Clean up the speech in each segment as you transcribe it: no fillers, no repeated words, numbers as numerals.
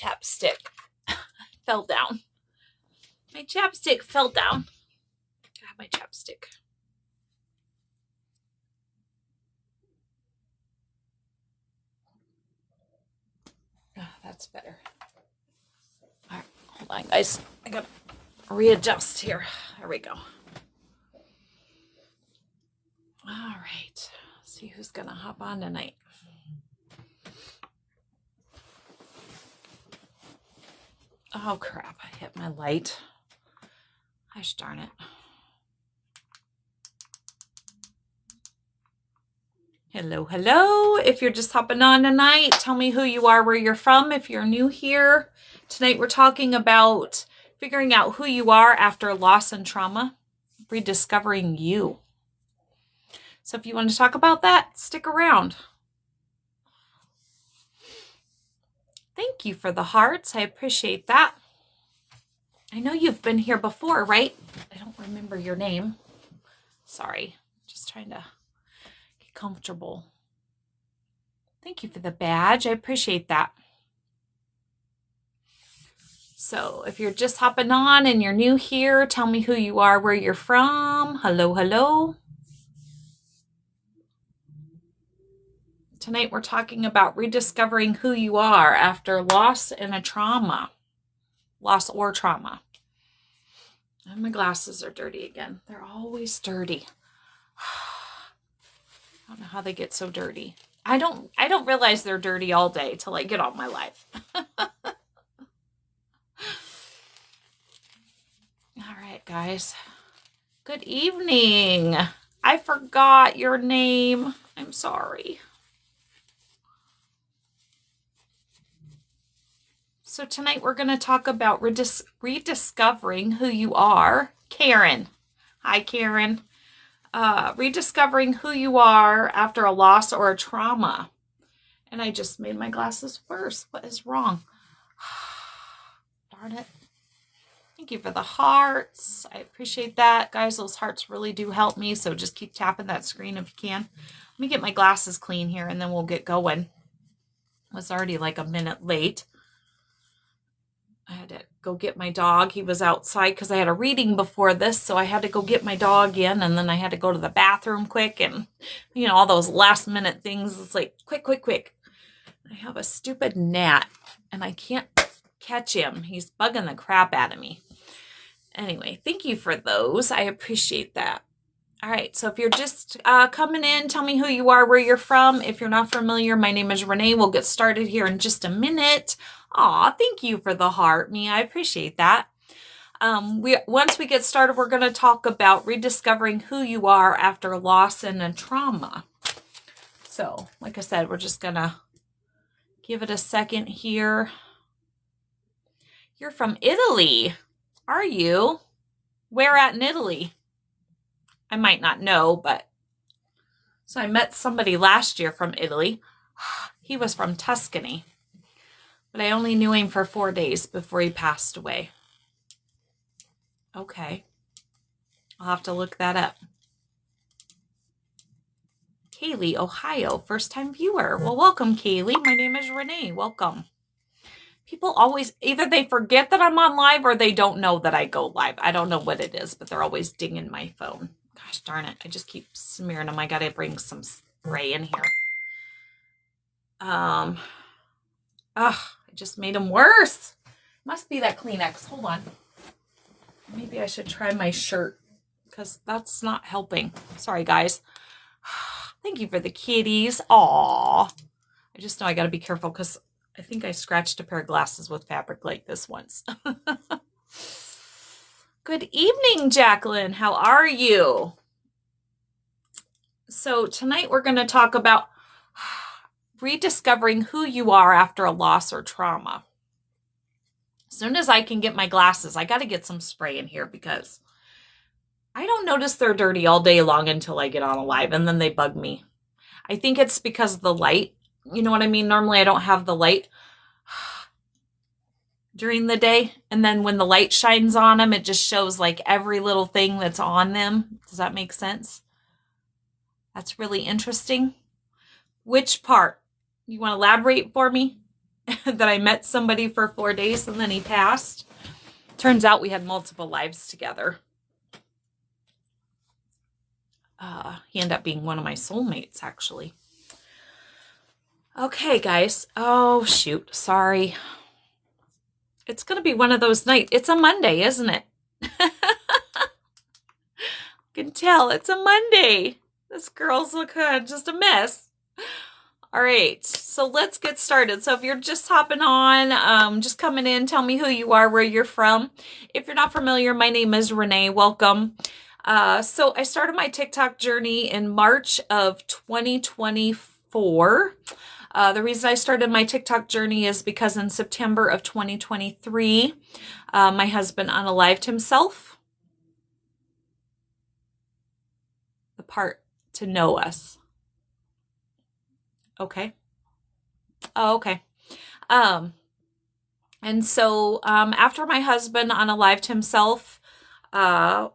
chapstick fell down. My chapstick fell down. I have my chapstick. Oh, that's better. All right, hold on, guys. I gotta readjust here. There we go. All right. Let's see who's gonna hop on tonight. Oh crap, I hit my light. Gosh darn it. Hello, hello. If you're just hopping on tonight, tell me who you are, where you're from. If you're new here, tonight we're talking about figuring out who you are after loss and trauma, rediscovering you. So if you want to talk about that, stick around. Thank you for the hearts. I appreciate that. I know you've been here before, right? I don't remember your name. Sorry. Just trying to get comfortable. Thank you for the badge. I appreciate that. So if you're just hopping on and you're new here, tell me who you are, where you're from. Hello, hello. Tonight we're talking about rediscovering who you are after loss and a trauma. Loss or trauma. And my glasses are dirty again. They're always dirty. I don't know how they get so dirty. I don't realize they're dirty all day till I get on my live. All right, guys. Good evening. I forgot your name. I'm sorry. So tonight we're going to talk about rediscovering who you are. Karen. Hi, Karen. Rediscovering who you are after a loss or a trauma. And I just made my glasses worse. What is wrong? Darn it. Thank you for the hearts. I appreciate that. Guys, those hearts really do help me. So just keep tapping that screen if you can. Let me get my glasses clean here and then we'll get going. I was already like a minute late. I had to go get my dog. He was outside because I had a reading before this. So I had to go get my dog in and then I had to go to the bathroom quick and, you know, all those last minute things. It's like, quick, quick, quick. I have a stupid gnat and I can't catch him. He's bugging the crap out of me. Anyway, thank you for those. I appreciate that. All right. So if you're just coming in, tell me who you are, where you're from. If you're not familiar, my name is Renee. We'll get started here in just a minute. Aw, thank you for the heart, Mia. I appreciate that. Once we get started, we're going to talk about rediscovering who you are after loss and a trauma. So, like I said, we're just going to give it a second here. You're from Italy, are you? Where at in Italy? I might not know, but... So I met somebody last year from Italy. He was from Tuscany. But I only knew him for 4 days before he passed away. Okay. I'll have to look that up. Kaylee, Ohio, first-time viewer. Well, welcome, Kaylee. My name is Renee. Welcome. People always, either they forget that I'm on live or they don't know that I go live. I don't know what it is, but they're always dinging my phone. Gosh darn it. I just keep smearing them. I got to bring some spray in here. I just made them worse. Must be that Kleenex. Hold on. Maybe I should try my shirt because that's not helping. Sorry, guys. Thank you for the kitties. Aw. I just know I got to be careful because I think I scratched a pair of glasses with fabric like this once. Good evening, Jacqueline. How are you? So tonight we're going to talk about rediscovering who you are after a loss or trauma. As soon as I can get my glasses, I got to get some spray in here because I don't notice they're dirty all day long until I get on a live and then they bug me. I think it's because of the light. You know what I mean? Normally I don't have the light during the day. And then when the light shines on them, it just shows like every little thing that's on them. Does that make sense? That's really interesting. Which part? You want to elaborate for me? that I met somebody for 4 days and then he passed. Turns out we had multiple lives together. He ended up being one of my soulmates, actually. Okay, guys. Oh, shoot. Sorry. It's going to be one of those nights. It's a Monday, isn't it? Can tell it's a Monday. This girl's looking just a mess. All right, so let's get started. So if you're just hopping on, just coming in, tell me who you are, where you're from. If you're not familiar, my name is Renee. Welcome. So I started my TikTok journey in March of 2024. The reason I started my TikTok journey is because in September of 2023, my husband unalived himself. The part to know us. Okay. Oh, okay. And so after my husband unalived himself, I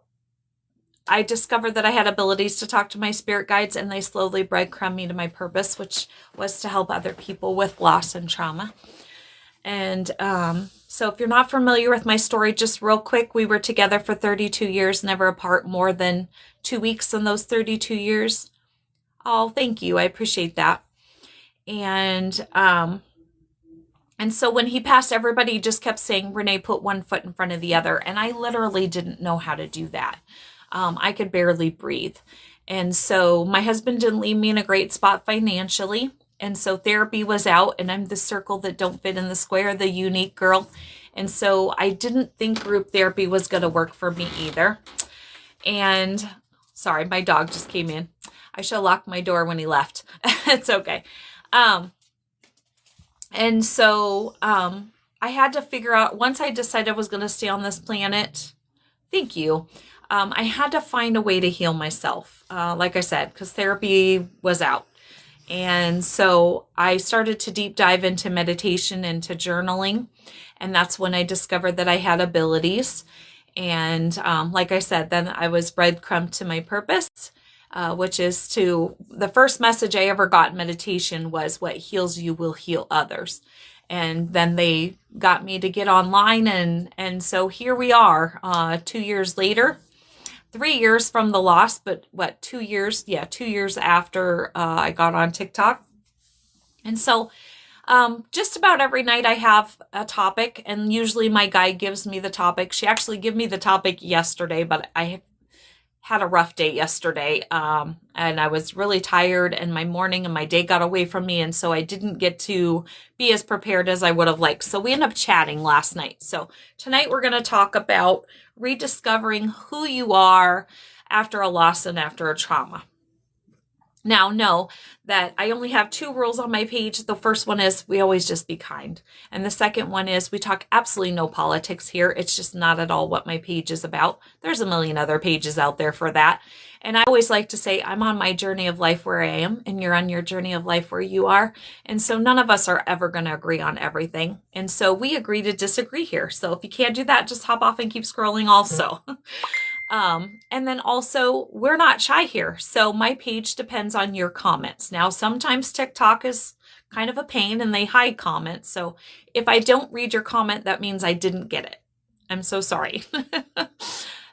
discovered that I had abilities to talk to my spirit guides, and they slowly breadcrumbed me to my purpose, which was to help other people with loss and trauma. And so if you're not familiar with my story, just real quick, we were together for 32 years, never apart more than 2 weeks in those 32 years. Oh, thank you. I appreciate that. And so when he passed, everybody just kept saying, Renee, put one foot in front of the other. And I literally didn't know how to do that. I could barely breathe. And so my husband didn't leave me in a great spot financially. And so therapy was out, and I'm the circle that don't fit in the square, the unique girl. And so I didn't think group therapy was going to work for me either. And sorry, my dog just came in. I should have locked my door when he left. It's okay. And so I had to figure out, once I decided I was going to stay on this planet, thank you, I had to find a way to heal myself, like I said, because therapy was out. And so I started to deep dive into meditation, into journaling, and that's when I discovered that I had abilities. And like I said, then I was breadcrumbed to my purpose. Which is the first message I ever got in meditation was, what heals you will heal others. And then they got me to get online. And so here we are, 2 years later, 3 years from the loss, but 2 years? Yeah, 2 years after I got on TikTok. And so just about every night I have a topic, and usually my guide gives me the topic. She actually gave me the topic yesterday, but I had a rough day yesterday, and I was really tired, and my morning and my day got away from me, and so I didn't get to be as prepared as I would have liked. So we ended up chatting last night. So tonight we're going to talk about rediscovering who you are after a loss and after a trauma. Now, know that I only have 2 rules on my page. The first one is we always just be kind. And the second one is we talk absolutely no politics here. It's just not at all what my page is about. There's a million other pages out there for that. And I always like to say I'm on my journey of life where I am, and you're on your journey of life where you are. And so none of us are ever going to agree on everything. And so we agree to disagree here. So if you can't do that, just hop off and keep scrolling also. And then also, we're not shy here. So my page depends on your comments. Now, sometimes TikTok is kind of a pain and they hide comments. So if I don't read your comment, that means I didn't get it. I'm so sorry.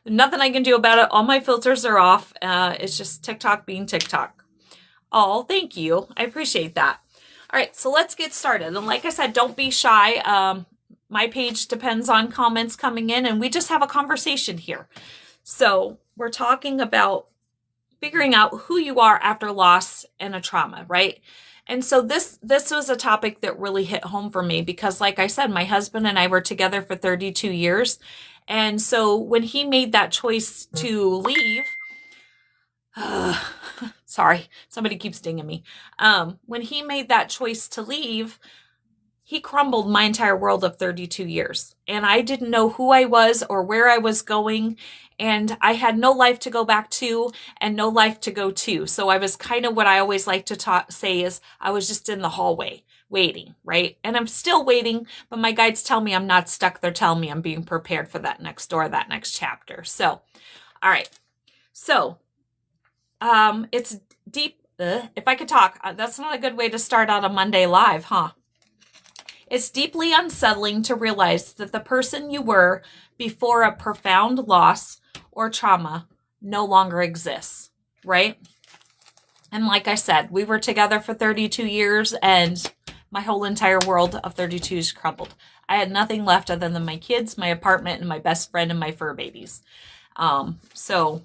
Nothing I can do about it. All my filters are off. It's just TikTok being TikTok. Oh, thank you. I appreciate that. All right, so let's get started. And like I said, don't be shy. My page depends on comments coming in, and we just have a conversation here. So we're talking about figuring out who you are after loss and a trauma, right? And so this was a topic that really hit home for me because, like I said, my husband and I were together for 32 years. And so when he made that choice to leave, sorry, somebody keeps dinging me. When he made that choice to leave, he crumbled my entire world of 32 years. And I didn't know who I was or where I was going. And I had no life to go back to and no life to go to. So I was kind of, what I always like to say is I was just in the hallway waiting, right? And I'm still waiting, but my guides tell me I'm not stuck. They're telling me I'm being prepared for that next door, that next chapter. So, all right. So, it's deep. If I could talk, that's not a good way to start out a Monday live, huh? It's deeply unsettling to realize that the person you were before a profound loss or trauma no longer exists, right? And like I said, we were together for 32 years and my whole entire world of 32 is crumbled. I had nothing left other than my kids, my apartment, and my best friend and my fur babies. So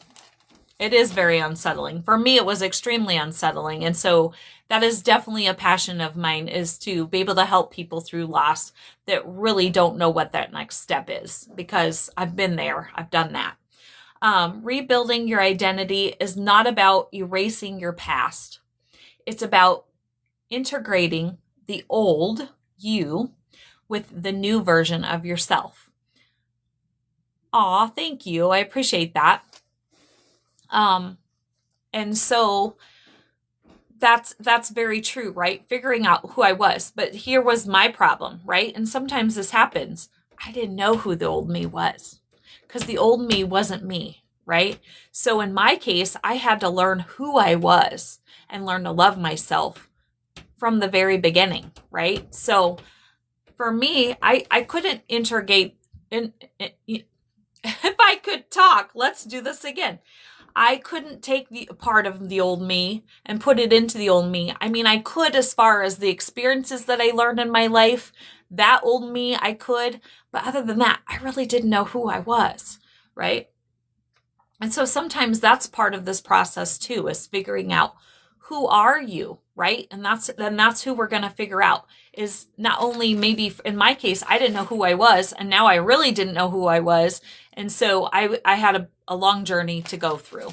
it is very unsettling. For me, it was extremely unsettling. And so that is definitely a passion of mine, is to be able to help people through loss that really don't know what that next step is, because I've been there. I've done that. Rebuilding your identity is not about erasing your past. It's about integrating the old you with the new version of yourself. Aw, thank you. I appreciate that. And so that's very true, right? Figuring out who I was. But here was my problem, right? And sometimes this happens. I didn't know who the old me was, because the old me wasn't me, right? So in my case, I had to learn who I was and learn to love myself from the very beginning, right? So for me, I couldn't integrate if I could talk, let's do this again. I couldn't take the part of the old me and put it into the old me. I mean, I could, as far as the experiences that I learned in my life, that old me, I could. But other than that, I really didn't know who I was, right? And so sometimes that's part of this process too, is figuring out, who are you, right? And that's who we're going to figure out. Is not only, maybe in my case, I didn't know who I was, and now I really didn't know who I was. And so I had a long journey to go through.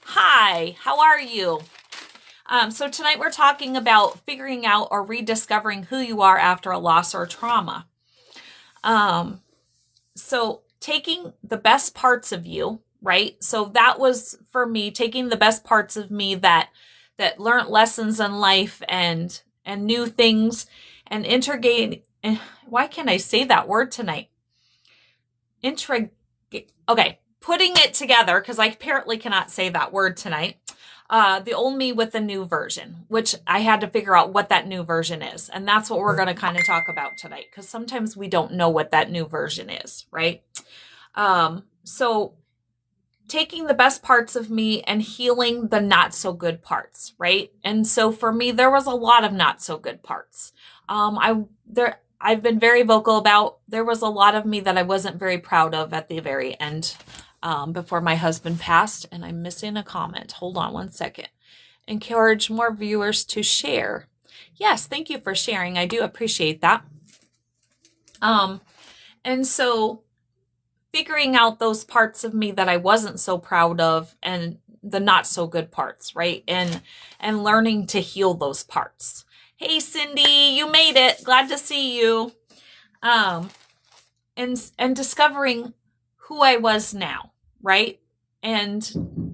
Hi, how are you? So tonight we're talking about figuring out or rediscovering who you are after a loss or trauma. So taking the best parts of you, right? So that was for me, taking the best parts of me that learned lessons in life and new things, and integrating. Why can't I say that word tonight? Okay, putting it together, because I apparently cannot say that word tonight. The old me with the new version, which I had to figure out what that new version is. And that's what we're going to kind of talk about tonight, because sometimes we don't know what that new version is, right? So taking the best parts of me and healing the not so good parts, right? And so for me, there was a lot of not so good parts. I've been very vocal about, there was a lot of me that I wasn't very proud of at the very end, before my husband passed. And I'm missing a comment. Hold on one second. Encourage more viewers to share. Yes, thank you for sharing. I do appreciate that. And so figuring out those parts of me that I wasn't so proud of, and the not so good parts, right? And learning to heal those parts. Hey, Cindy, you made it. Glad to see you. And discovering who I was now, right? And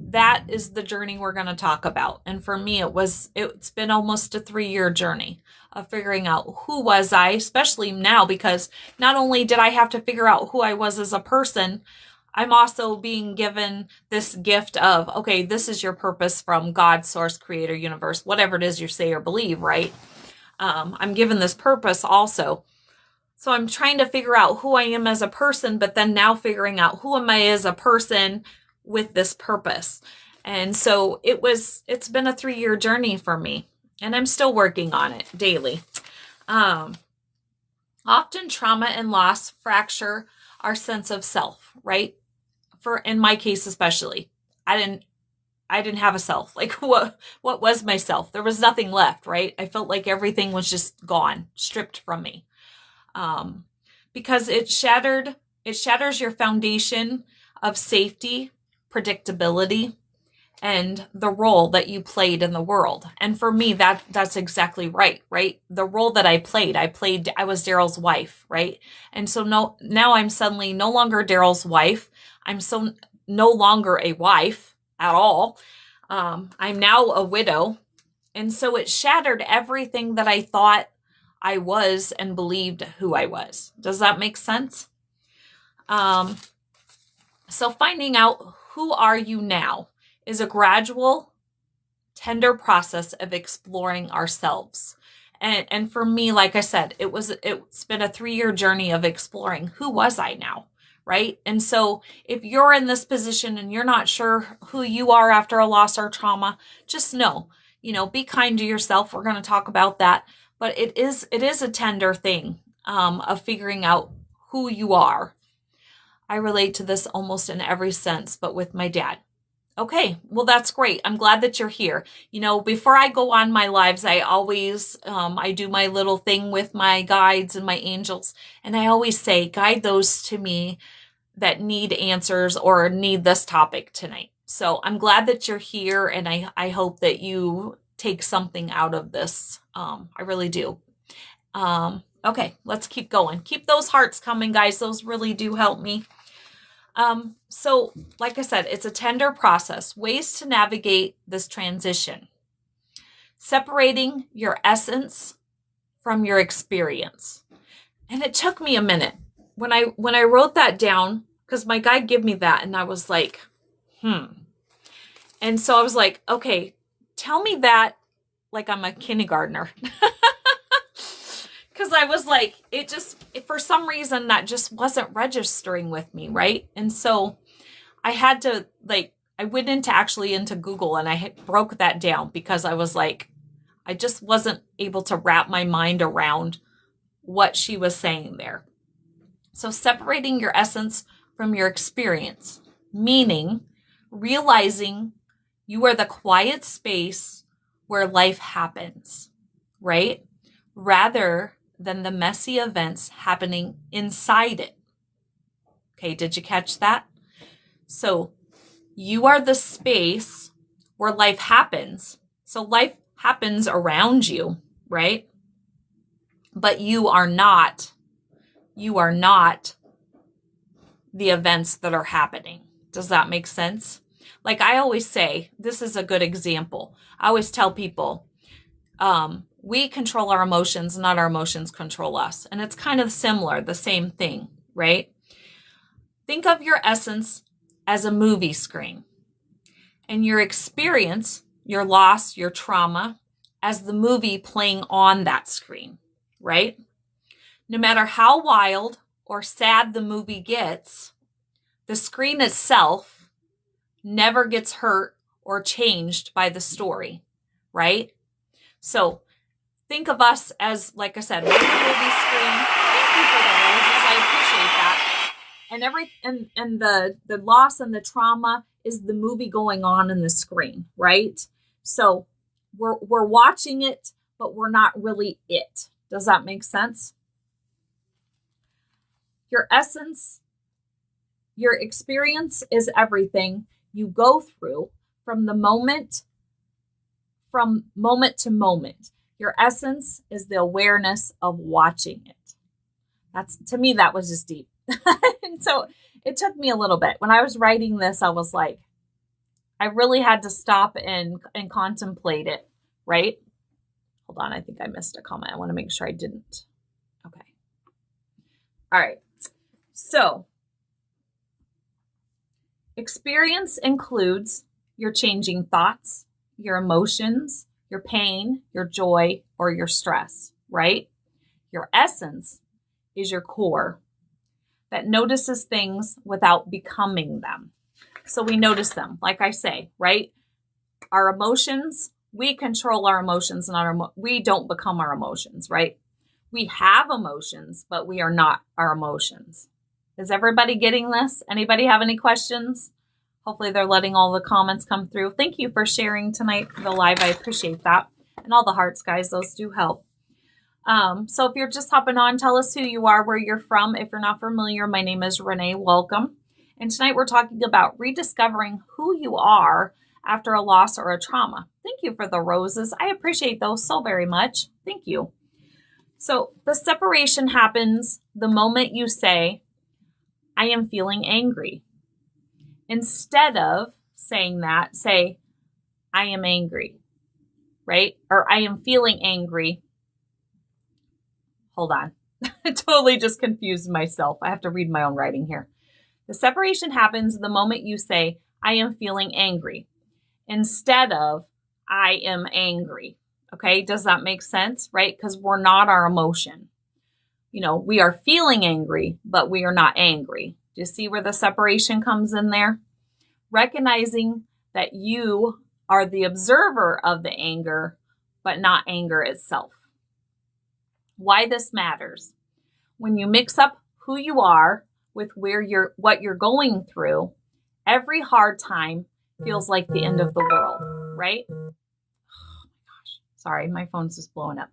that is the journey we're going to talk about. And for me, it's been almost a 3-year journey of figuring out who was I, especially now, because not only did I have to figure out who I was as a person, I'm also being given this gift of, okay, this is your purpose from God, source, creator, universe, whatever it is you say or believe, right? I'm given this purpose also. So I'm trying to figure out who I am as a person, but then now figuring out who am I as a person with this purpose. And so it's been a 3-year journey for me, and I'm still working on it daily. Often trauma and loss fracture our sense of self, right? In my case, especially, I didn't have a self. Like what was myself? There was nothing left, right? I felt like everything was just gone, stripped from me. Because it shatters your foundation of safety, predictability, and the role that you played in the world. And for me, that's exactly right? The role that I was Daryl's wife, right? And so now I'm suddenly no longer Daryl's wife. I'm so no longer a wife at all. I'm now a widow. And so it shattered everything that I thought I was and believed who I was. Does that make sense? So finding out who are you now is a gradual, tender process of exploring ourselves. And for me, like I said, it's been a 3-year journey of exploring who was I now, right? And so if you're in this position and you're not sure who you are after a loss or trauma, just know, be kind to yourself. We're going to talk about that, but it is a tender thing of figuring out who you are. I relate to this almost in every sense, but with my dad. Okay, well, that's great. I'm glad that you're here. Before I go on my lives, I always, I do my little thing with my guides and my angels. And I always say, guide those to me that need answers or need this topic tonight. So I'm glad that you're here. And I hope that you take something out of this. I really do. Okay, let's keep going. Keep those hearts coming, guys. Those really do help me. So like I said, it's a tender process. Ways to navigate this transition. Separating your essence from your experience. And it took me a minute when I wrote that down, because my guide gave me that and I was like, And so I was like, okay, tell me that like I'm a kindergartner. Because I was like, for some reason, that just wasn't registering with me, right? And so I had to, I went into Google and I broke that down because I was like, I just wasn't able to wrap my mind around what she was saying there. So separating your essence from your experience, meaning realizing you are the quiet space where life happens, right? Rather than the messy events happening inside it. Okay, did you catch that? So you are the space where life happens. So life happens around you, right? But you are not the events that are happening. Does that make sense? Like I always say, this is a good example. I always tell people, we control our emotions, not our emotions control us. And it's kind of similar, the same thing, right? Think of your essence as a movie screen and your experience, your loss, your trauma, as the movie playing on that screen, right? No matter how wild or sad the movie gets, the screen itself never gets hurt or changed by the story, right? So think of us as, like I said, we're the movie screen. Thank you for the roses. I appreciate that. And the loss and the trauma is the movie going on in the screen, right? So we're watching it, but we're not really it. Does that make sense? Your essence, your experience is everything you go through from moment to moment. Your essence is the awareness of watching it. To me, that was just deep. And so it took me a little bit. When I was writing this, I was like, I really had to stop and contemplate it, right? Hold on, I think I missed a comment. I want to make sure I didn't. Okay. All right. So, experience includes your changing thoughts, your emotions, your pain, your joy, or your stress, right? Your essence is your core that notices things without becoming them. So we notice them, like I say, right? Our emotions, we control our emotions, we don't become our emotions, right? We have emotions, but we are not our emotions. Is everybody getting this? Anybody have any questions? Hopefully they're letting all the comments come through. Thank you for sharing tonight, the live. I appreciate that. And all the hearts, guys, those do help. So if you're just hopping on, tell us who you are, where you're from. If you're not familiar, my name is Renee. Welcome. And tonight we're talking about rediscovering who you are after a loss or a trauma. Thank you for the roses. I appreciate those so very much. Thank you. So the separation happens the moment you say, I am feeling angry. Instead of saying that, say, I am angry, right? Or I am feeling angry. Hold on. I totally just confused myself. I have to read my own writing here. The separation happens the moment you say, I am feeling angry, instead of I am angry. Okay, does that make sense? Right? Because we're not our emotion. We are feeling angry, but we are not angry. Do you see where the separation comes in there? Recognizing that you are the observer of the anger, but not anger itself. Why this matters. When you mix up who you are with what you're going through, every hard time feels like the end of the world, right? Oh my gosh. Sorry, my phone's just blowing up.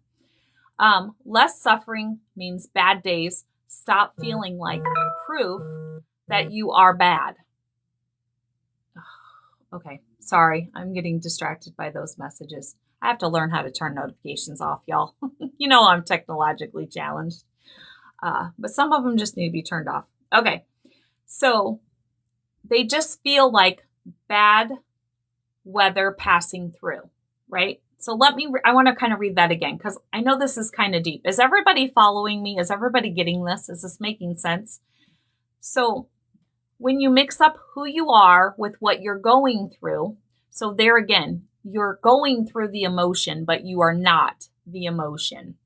Less suffering means bad days stop feeling like proof that you are bad. Okay, sorry, I'm getting distracted by those messages. I have to learn how to turn notifications off, y'all. I'm technologically challenged. But some of them just need to be turned off. Okay, so they just feel like bad weather passing through, right? So I want to kind of read that again because I know this is kind of deep. Is everybody following me? Is everybody getting this? Is this making sense? So when you mix up who you are with what you're going through, so there again, you're going through the emotion, but you are not the emotion.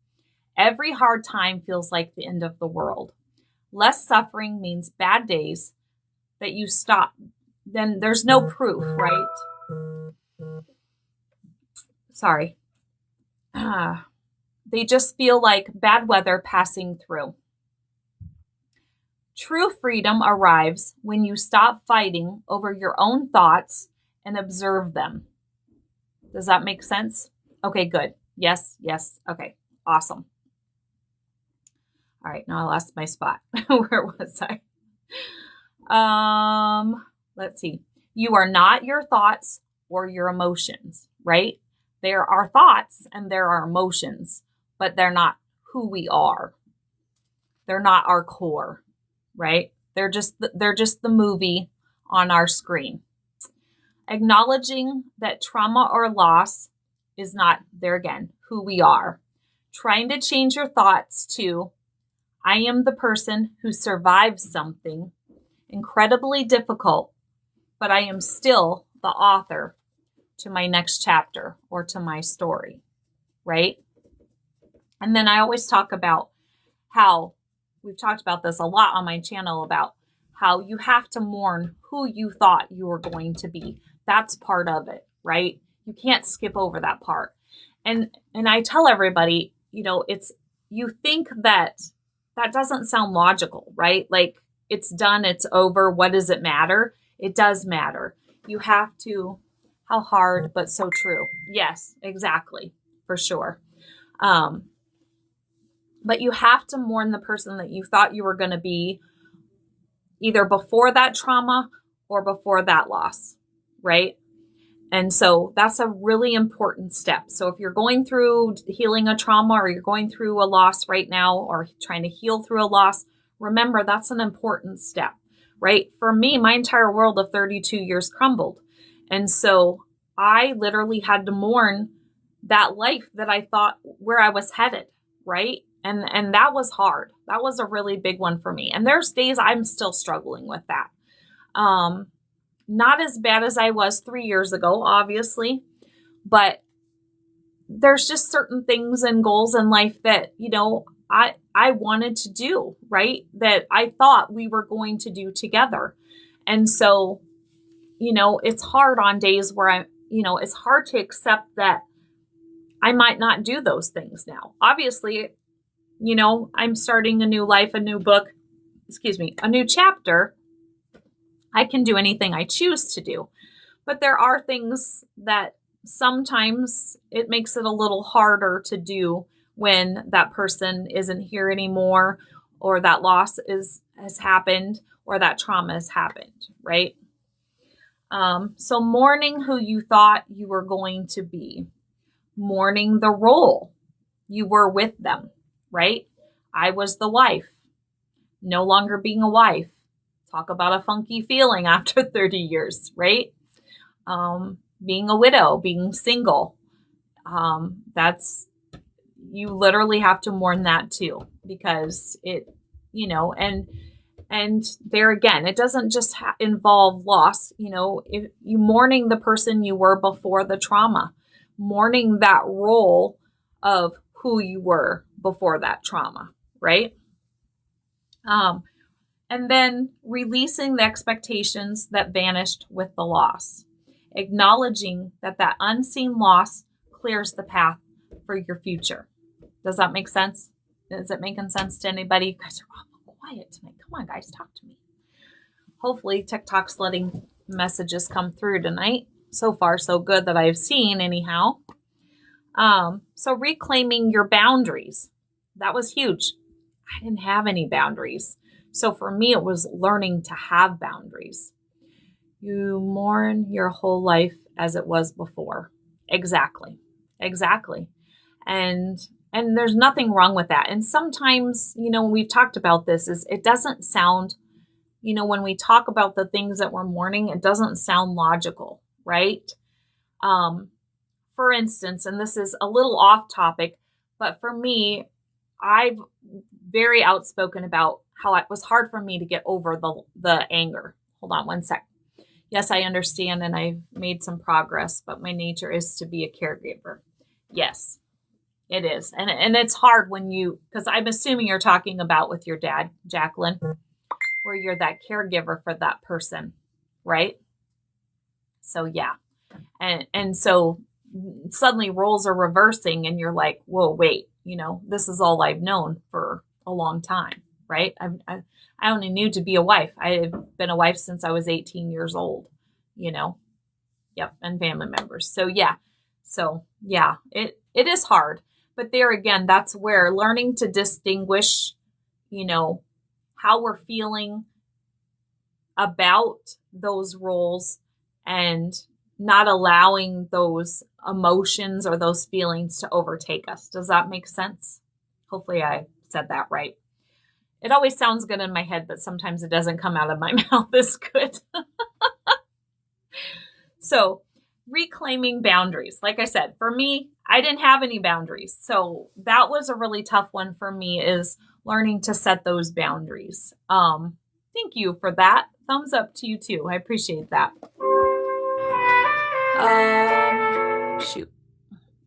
Every hard time feels like the end of the world. Less suffering means bad days that you stop. Then there's no proof, right? Sorry. They just feel like bad weather passing through. True freedom arrives when you stop fighting over your own thoughts and observe them. Does that make sense? Okay, good. Yes. Okay, awesome. All right, now I lost my spot. Where was I? Let's see. You are not your thoughts or your emotions, right? There are thoughts and there are emotions, but they're not who we are. They're not our core, right? They're just the movie on our screen. Acknowledging that trauma or loss is not, there again, who we are. Trying to change your thoughts to, I am the person who survived something incredibly difficult, but I am still the author to my next chapter or to my story, right? And then I always talk about how, we've talked about this a lot on my channel, about how you have to mourn who you thought you were going to be. That's part of it, right? You can't skip over that part. And I tell everybody, you think that doesn't sound logical, right? Like, it's done, it's over. What does it matter? It does matter. You have to, how hard, but so true. Yes, exactly, for sure. But you have to mourn the person that you thought you were going to be, either before that trauma or before that loss, right? And so that's a really important step. So if you're going through healing a trauma or you're going through a loss right now or trying to heal through a loss, remember that's an important step, right? For me, my entire world of 32 years crumbled. And so I literally had to mourn that life that I thought where I was headed, right? And that was hard. That was a really big one for me. And there's days I'm still struggling with that. Not as bad as I was 3 years ago, obviously, but there's just certain things and goals in life that, I wanted to do, right? That I thought we were going to do together. And so, it's hard on days where it's hard to accept that I might not do those things now. Obviously, I'm starting a new life, a new book, a new chapter. I can do anything I choose to do. But there are things that sometimes it makes it a little harder to do when that person isn't here anymore, or that loss has happened, or that trauma has happened, right? So mourning who you thought you were going to be, mourning the role you were with them, right? I was the wife, no longer being a wife. Talk about a funky feeling after 30 years, right? Being a widow, being single. You literally have to mourn that too, because it, and there again, it doesn't just involve loss. If you mourning the person you were before the trauma, mourning that role of who you were before that trauma, right? And then releasing the expectations that vanished with the loss, acknowledging that that unseen loss clears the path for your future. Does that make sense? Is it making sense to anybody? You guys are all quiet tonight. Come on, guys, talk to me. Hopefully TikTok's letting messages come through tonight. So far, so good that I've seen anyhow. So reclaiming your boundaries. That was huge. I didn't have any boundaries. So for me, it was learning to have boundaries. You mourn your whole life as it was before. Exactly. And there's nothing wrong with that. And sometimes, when we've talked about this, is it doesn't sound, when we talk about the things that we're mourning, it doesn't sound logical, right? For instance, and this is a little off topic, but for me, I've very outspoken about how it was hard for me to get over the anger. Hold on one sec. Yes, I understand, and I've made some progress, but my nature is to be a caregiver. Yes, it is. And it's hard because I'm assuming you're talking about with your dad, Jacqueline, where you're that caregiver for that person, right? So yeah. And so suddenly roles are reversing and you're like, whoa, wait, this is all I've known for a long time, right? I only knew to be a wife. I've been a wife since I was 18 years old, Yep. And family members. So yeah. It is hard. But there again, that's where learning to distinguish, how we're feeling about those roles and not allowing those emotions or those feelings to overtake us. Does that make sense? Hopefully I said that right. It always sounds good in my head, but sometimes it doesn't come out of my mouth as good. So reclaiming boundaries. Like I said, for me, I didn't have any boundaries. So that was a really tough one for me, is learning to set those boundaries. Thank you for that. Thumbs up to you too. I appreciate that. Shoot.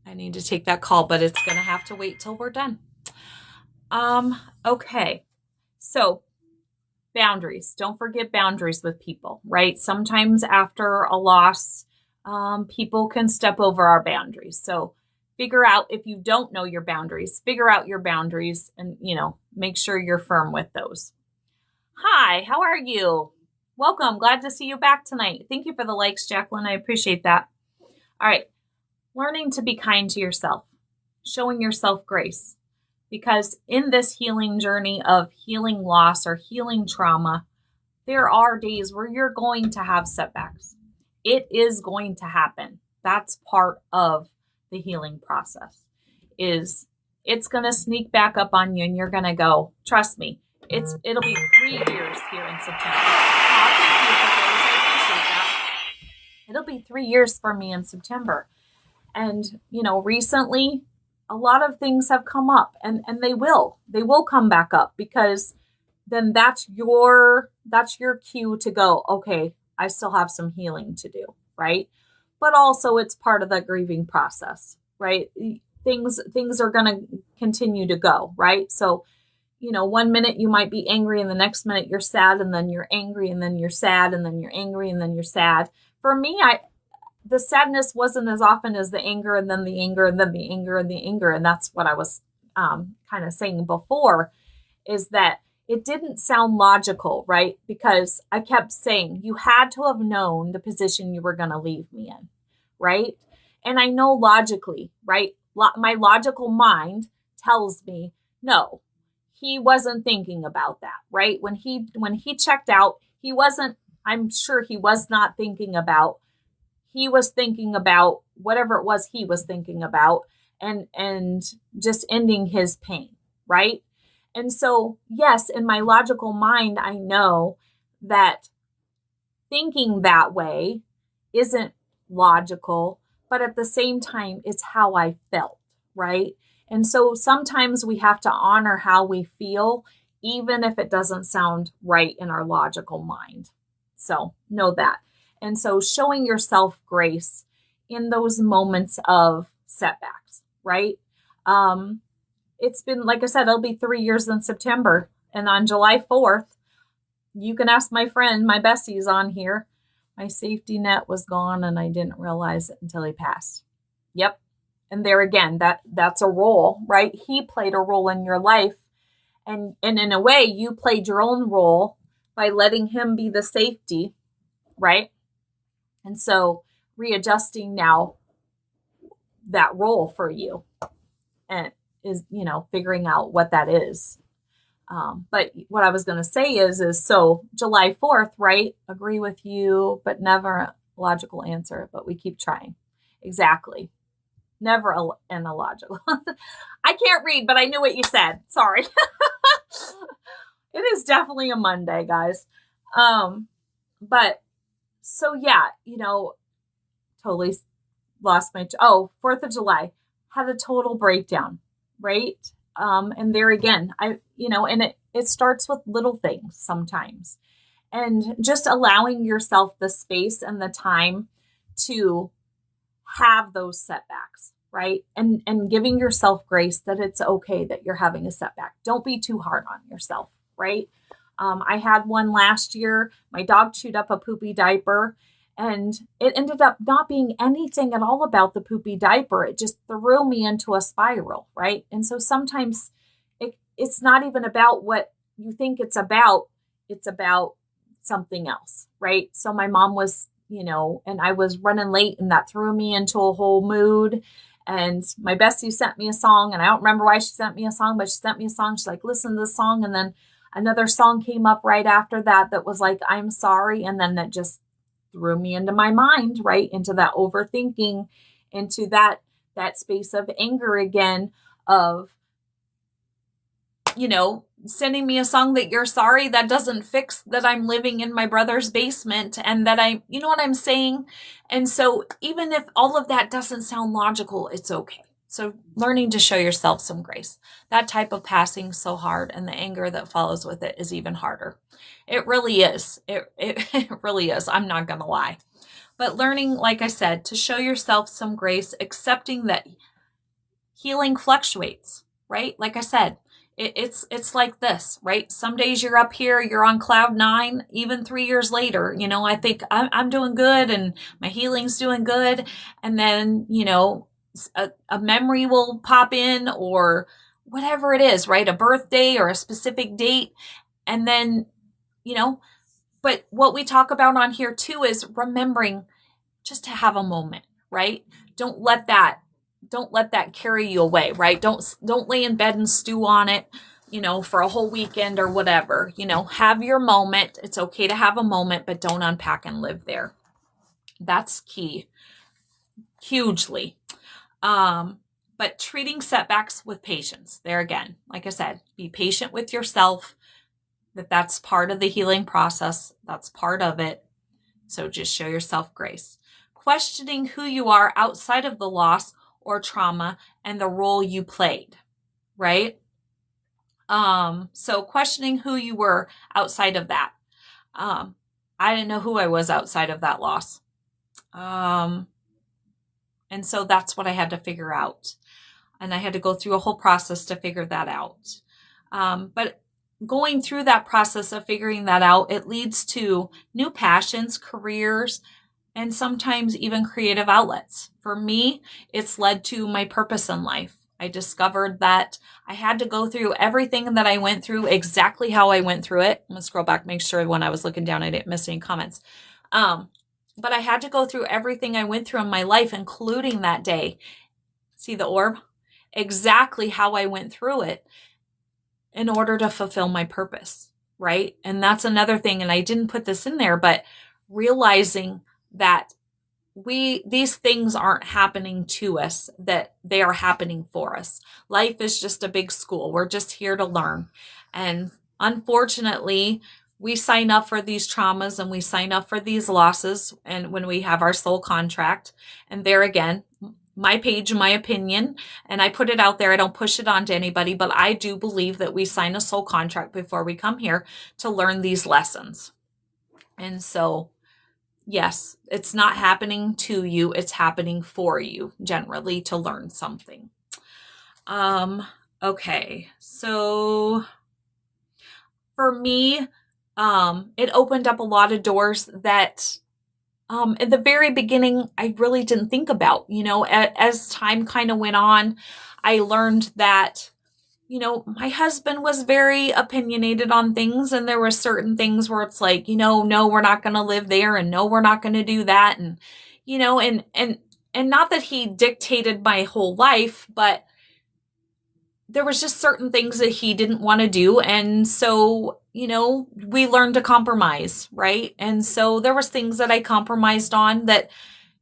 I need to take that call, but it's going to have to wait till we're done. Okay. So boundaries. Don't forget boundaries with people, right? Sometimes after a loss, people can step over our boundaries. So figure out, if you don't know your boundaries, figure out your boundaries and, make sure you're firm with those. Hi, how are you? Welcome. Glad to see you back tonight. Thank you for the likes, Jacqueline. I appreciate that. All right. Learning to be kind to yourself, showing yourself grace, because in this healing journey of healing loss or healing trauma, there are days where you're going to have setbacks. It is going to happen. That's part of the healing process. It's going to sneak back up on you and you're going to go, trust me, it'll be 3 years here in September. Oh, thank you for those. I appreciate that. It'll be 3 years for me in September. And, recently a lot of things have come up and they will come back up, because then that's your cue to go, okay, I still have some healing to do. Right. But also it's part of the grieving process, right? Things are going to continue to go. Right. So, 1 minute you might be angry and the next minute you're sad, and then you're angry and then you're sad and then you're angry and then you're sad. For me, the sadness wasn't as often as the anger and then the anger and then the anger and the anger. And that's what I was kind of saying before, is that it didn't sound logical, right? Because I kept saying, you had to have known the position you were going to leave me in, right? And I know logically, right? My logical mind tells me, no, he wasn't thinking about that, right? When he checked out, I'm sure he was not thinking about, he was thinking about whatever it was he was thinking about, and just ending his pain, right? And so, yes, in my logical mind, I know that thinking that way isn't logical, but at the same time, it's how I felt, right? And so sometimes we have to honor how we feel, even if it doesn't sound right in our logical mind. So know that. And so showing yourself grace in those moments of setbacks, right? It's been, like I said, it'll be 3 years in September. And on July 4th, you can ask my friend, my bestie's on here. My safety net was gone and I didn't realize it until he passed. Yep. And there again, that's a role, right? He played a role in your life. And in a way, you played your own role by letting him be the safety, right? And so readjusting now that role for you and is, figuring out what that is. But what I was going to say is so July 4th, right? Agree with you, but never a logical answer, but we keep trying. Exactly. Never an illogical. I can't read, but I knew what you said. Sorry. It is definitely a Monday, guys. But so yeah, totally lost my, 4th of July, had a total breakdown, right? And there again, and it starts with little things sometimes, and just allowing yourself the space and the time to have those setbacks, right? And giving yourself grace that it's okay that you're having a setback. Don't be too hard on yourself, right? I had one last year. My dog chewed up a poopy diaper, and it ended up not being anything at all about the poopy diaper. It just threw me into a spiral, right? And so sometimes it's not even about what you think it's about. It's about something else, right? So my mom was, and I was running late, and that threw me into a whole mood. And my bestie sent me a song, and I don't remember why she sent me a song, but she sent me a song. She's like, listen to this song. And then another song came up right after that was like, I'm sorry. And then that just threw me into my mind, right? Into that overthinking, into that space of anger again, of, sending me a song that you're sorry, that doesn't fix that I'm living in my brother's basement and that you know what I'm saying? And so even if all of that doesn't sound logical, it's okay. So learning to show yourself some grace. That type of passing is so hard, and the anger that follows with it is even harder. It really is. It really is. I'm not going to lie. But learning, like I said, to show yourself some grace, accepting that healing fluctuates, right? Like I said, it's like this, right? Some days you're up here, you're on cloud 9, even 3 years later, I think I'm doing good and my healing's doing good. And then, a memory will pop in or whatever it is, right? A birthday or a specific date. And then, but what we talk about on here too is remembering just to have a moment, right? Don't let that carry you away, right? Don't lay in bed and stew on it, for a whole weekend or whatever. Have your moment. It's okay to have a moment, but don't unpack and live there. That's key. Hugely. But treating setbacks with patience. There again, like I said, be patient with yourself. That's part of the healing process. That's part of it. So just show yourself grace. Questioning who you are outside of the loss or trauma and the role you played, right? So questioning who you were outside of that. I didn't know who I was outside of that loss. And so that's what I had to figure out. And I had to go through a whole process to figure that out. But going through that process of figuring that out, it leads to new passions, careers, and sometimes even creative outlets. For me, it's led to my purpose in life. I discovered that I had to go through everything that I went through exactly how I went through it. I'm going to scroll back, make sure when I was looking down, I didn't miss any comments. But I had to go through everything I went through in my life, including that day. See the orb? Exactly how I went through it in order to fulfill my purpose, right? And that's another thing. And I didn't put this in there, but realizing that these things aren't happening to us, that they are happening for us. Life is just a big school. We're just here to learn. And unfortunately, we sign up for these traumas and we sign up for these losses. And when we have our soul contract, and there again, my page, my opinion, and I put it out there. I don't push it on to anybody, but I do believe that we sign a soul contract before we come here to learn these lessons. And so yes, it's not happening to you. It's happening for you, generally, to learn something. Okay. So for me, it opened up a lot of doors that, in the very beginning, I really didn't think about. As time kind of went on, I learned that, my husband was very opinionated on things, and there were certain things where it's like, no, we're not going to live there, and no, we're not going to do that. And, and not that he dictated my whole life, but there was just certain things that he didn't want to do. And so, we learned to compromise, right? And so there was things that I compromised on that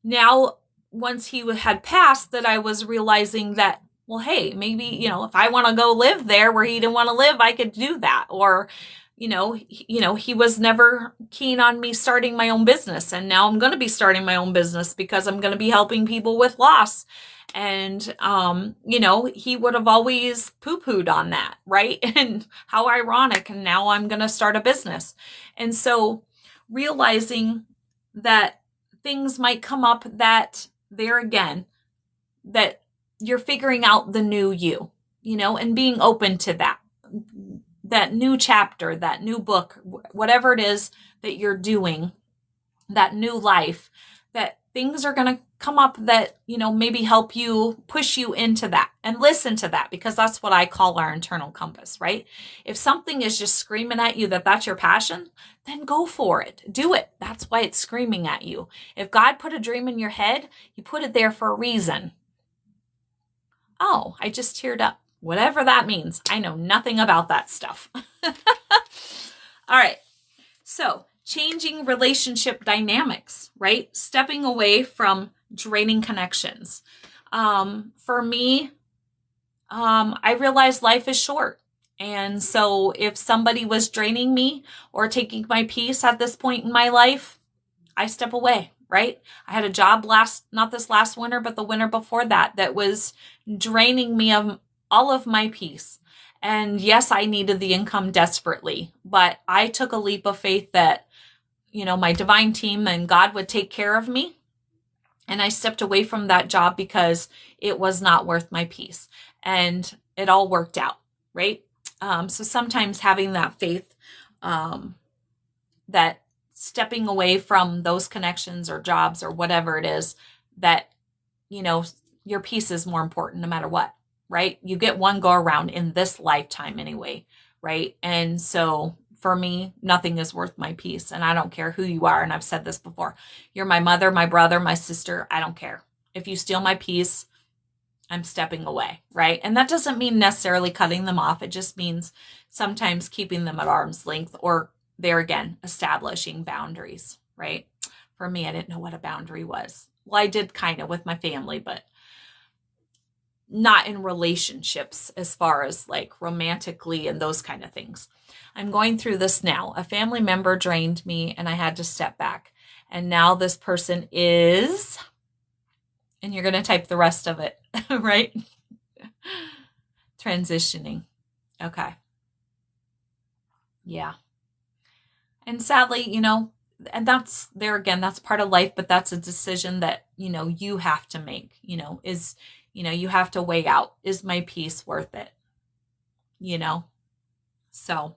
now, once he had passed, that I was realizing that, well, hey, maybe, if I want to go live there where he didn't want to live, I could do that. Or, he was never keen on me starting my own business. And now I'm going to be starting my own business because I'm going to be helping people with loss. And, he would have always poo-pooed on that, right? And how ironic. And now I'm going to start a business. And so realizing that things might come up that there again, that you're figuring out the new you, and being open to that new chapter, that new book, whatever it is that you're doing, that new life, that things are going to come up that, maybe help you, push you into that, and listen to that, because that's what I call our internal compass, right? If something is just screaming at you that that's your passion, then go for it. Do it. That's why it's screaming at you. If God put a dream in your head, he put it there for a reason. Oh, I just teared up. Whatever that means. I know nothing about that stuff. All right. So, changing relationship dynamics, right? Stepping away from draining connections. For me, I realized life is short. And so if somebody was draining me or taking my peace at this point in my life, I step away, right? I had a job not this last winter, but the winter before that was draining me of all of my peace. And yes, I needed the income desperately, but I took a leap of faith that, my divine team and God would take care of me. And I stepped away from that job because it was not worth my peace. And it all worked out, right? So sometimes having that faith, that stepping away from those connections or jobs or whatever it is, that, your peace is more important no matter what, right? You get one go around in this lifetime anyway, right? And so for me, nothing is worth my peace. And I don't care who you are. And I've said this before. You're my mother, my brother, my sister. I don't care. If you steal my peace, I'm stepping away, right? And that doesn't mean necessarily cutting them off. It just means sometimes keeping them at arm's length, or there again, establishing boundaries, right? For me, I didn't know what a boundary was. Well, I did kind of with my family, but not in relationships as far as like romantically and those kind of things. I'm going through this now. A family member drained me and I had to step back. And now this person is, and you're going to type the rest of it, right? Transitioning. Okay. Yeah. And sadly, and that's there again, that's part of life, but that's a decision that, you have to make, you have to weigh out, is my peace worth it? So,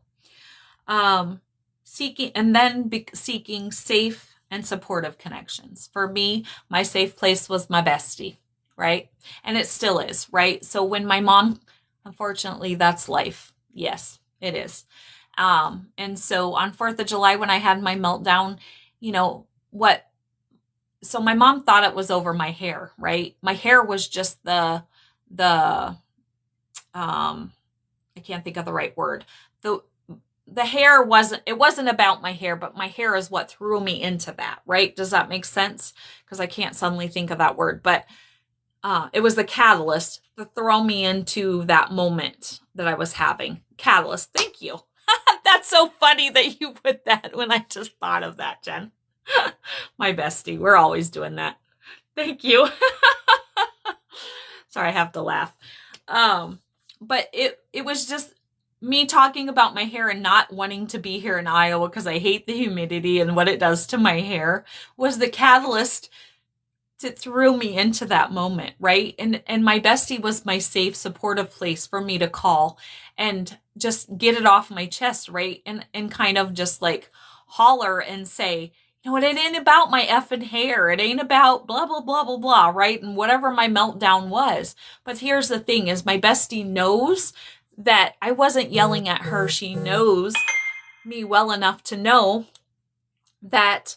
seeking safe and supportive connections. For me, my safe place was my bestie, right? And it still is, right? So when my mom, unfortunately, that's life. Yes, it is. And so on 4th of July, when I had my meltdown, so my mom thought it was over my hair, right? My hair was just I can't think of the right word. The hair wasn't about my hair, but my hair is what threw me into that, right? Does that make sense? Because I can't suddenly think of that word, but it was the catalyst to throw me into that moment that I was having. Catalyst. Thank you. That's so funny that you put that when I just thought of that, Jen. My bestie. We're always doing that. Thank you. Sorry, I have to laugh. But it was just me talking about my hair and not wanting to be here in Iowa because I hate the humidity and what it does to my hair was the catalyst that threw me into that moment, right? And my bestie was my safe, supportive place for me to call and just get it off my chest, right? And kind of just like holler and say, you know what, it ain't about my effing hair. It ain't about blah, blah, blah, blah, blah, right? And whatever my meltdown was. But here's the thing is my bestie knows that I wasn't yelling at her. She knows me well enough to know that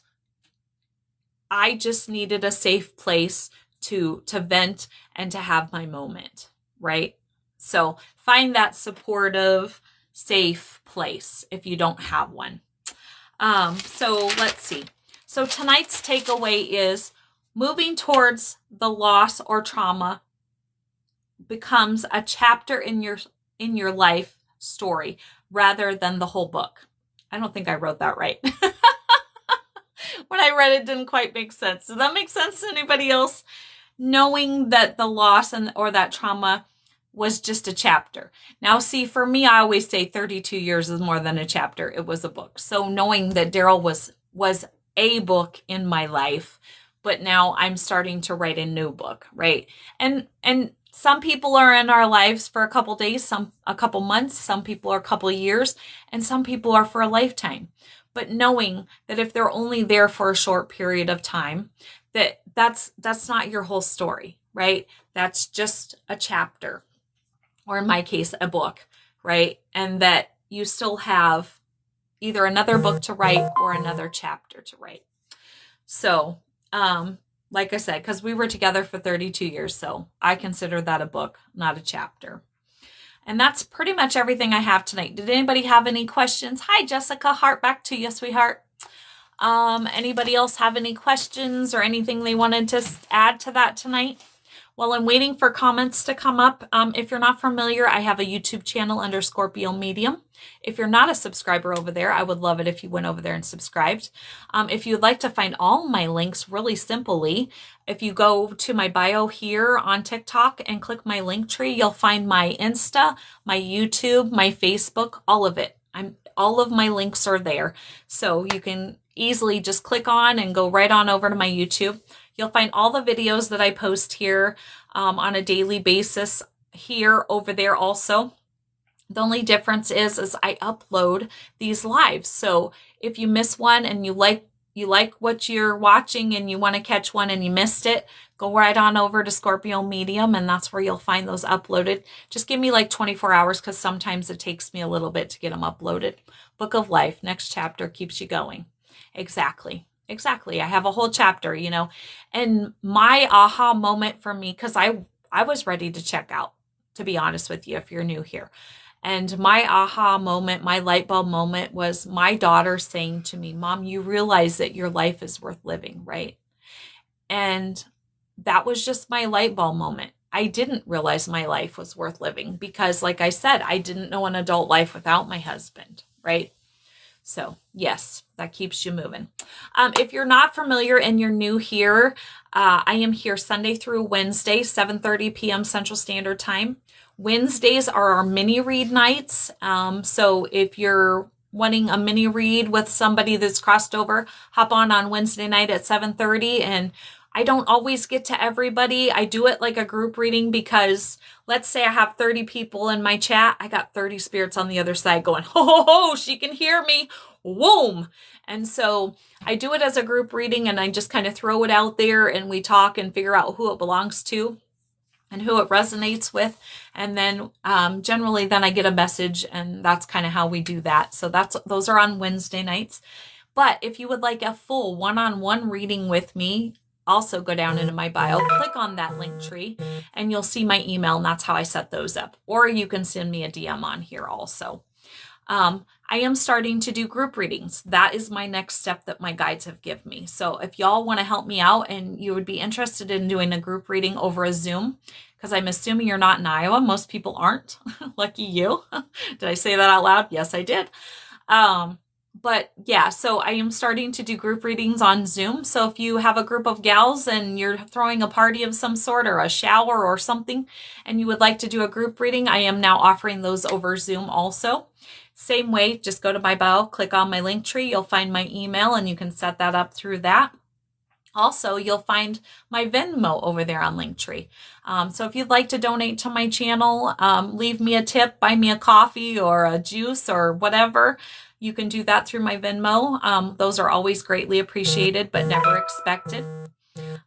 I just needed a safe place to vent and to have my moment, right? So find that supportive, safe place if you don't have one. So let's see. So tonight's takeaway is moving towards the loss or trauma becomes a chapter in your life story rather than the whole book. I don't think I wrote that right. When I read it, didn't quite make sense. Does that make sense to anybody else? Knowing that the loss or that trauma was just a chapter. Now, see, for me, I always say 32 years is more than a chapter. It was a book. So knowing that Daryl was a book in my life, but now I'm starting to write a new book, right? And some people are in our lives for a couple days, a couple months, some people are a couple years, and some people are for a lifetime. But knowing that if they're only there for a short period of time, that's not your whole story, right? That's just a chapter, or in my case, a book, right? And that you still have either another book to write or another chapter to write. So, like I said, because we were together for 32 years, so I consider that a book, not a chapter. And that's pretty much everything I have tonight. Did anybody have any questions? Hi, Jessica. Heart back to you, sweetheart. Anybody else have any questions or anything they wanted to add to that tonight? While I'm waiting for comments to come up, if you're not familiar, I have a YouTube channel under Scorpio Medium. If you're not a subscriber over there, I would love it if you went over there and subscribed. If you'd like to find all my links really simply, if you go to my bio here on TikTok and click my link tree, you'll find my Insta, my YouTube, my Facebook, all of it. All of my links are there. So you can easily just click on and go right on over to my YouTube. You'll find all the videos that I post here on a daily basis here, over there also. The only difference is I upload these lives. So if you miss one and you like what you're watching and you want to catch one and you missed it, go right on over to Scorpio Medium, and that's where you'll find those uploaded. Just give me like 24 hours because sometimes it takes me a little bit to get them uploaded. Book of Life, next chapter keeps you going. Exactly. I have a whole chapter, and my aha moment for me, because I was ready to check out, to be honest with you, if you're new here. And my aha moment, my light bulb moment was my daughter saying to me, Mom, you realize that your life is worth living, right? And that was just my light bulb moment. I didn't realize my life was worth living because, like I said, I didn't know an adult life without my husband, right? So yes, that keeps you moving. If you're not familiar and you're new here, I am here Sunday through Wednesday, 7:30 p.m. Central Standard Time. Wednesdays are our mini read nights. So if you're wanting a mini read with somebody that's crossed over, hop on Wednesday night at 7:30. And I don't always get to everybody. I do it like a group reading because let's say I have 30 people in my chat. I got 30 spirits on the other side going, ho, ho, ho, she can hear me. Whoom. And so I do it as a group reading and I just kind of throw it out there and we talk and figure out who it belongs to and who it resonates with. And then generally then I get a message, and that's kind of how we do that. So those are on Wednesday nights. But if you would like a full one-on-one reading with me, also go down into my bio, click on that link tree, and you'll see my email, and that's how I set those up. Or you can send me a DM on here also. I am starting to do group readings. That is my next step that my guides have given me. So if y'all want to help me out and you would be interested in doing a group reading over a Zoom, because I'm assuming you're not in Iowa. Most people aren't. Lucky you. Did I say that out loud? Yes, I did. But yeah, so I am starting to do group readings on Zoom. So if you have a group of gals and you're throwing a party of some sort or a shower or something, and you would like to do a group reading, I am now offering those over Zoom also. Same way, just go to my bio, click on my link tree. You'll find my email and you can set that up through that. Also, you'll find my Venmo over there on Linktree. So if you'd like to donate to my channel, leave me a tip, buy me a coffee or a juice or whatever, you can do that through my Venmo. Those are always greatly appreciated, but never expected.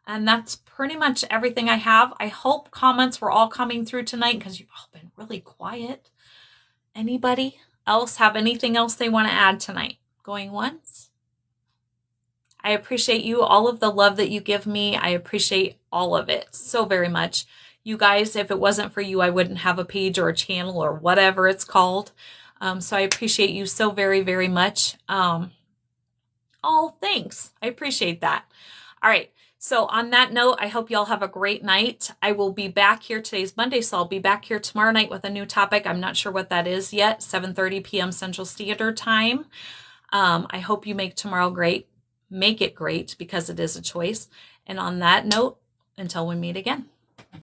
And that's pretty much everything I have. I hope comments were all coming through tonight because you've all been really quiet. Anybody else have anything else they want to add tonight? Going once? I appreciate you, all of the love that you give me. I appreciate all of it so very much. You guys, if it wasn't for you, I wouldn't have a page or a channel or whatever it's called. So I appreciate you so very, very much. Oh, thanks. I appreciate that. All right. So on that note, I hope y'all have a great night. I will be back here. Today's Monday, so I'll be back here tomorrow night with a new topic. I'm not sure what that is yet. 7:30 p.m. Central Standard Time. I hope you make tomorrow great. Make it great because it is a choice. And on that note, until we meet again.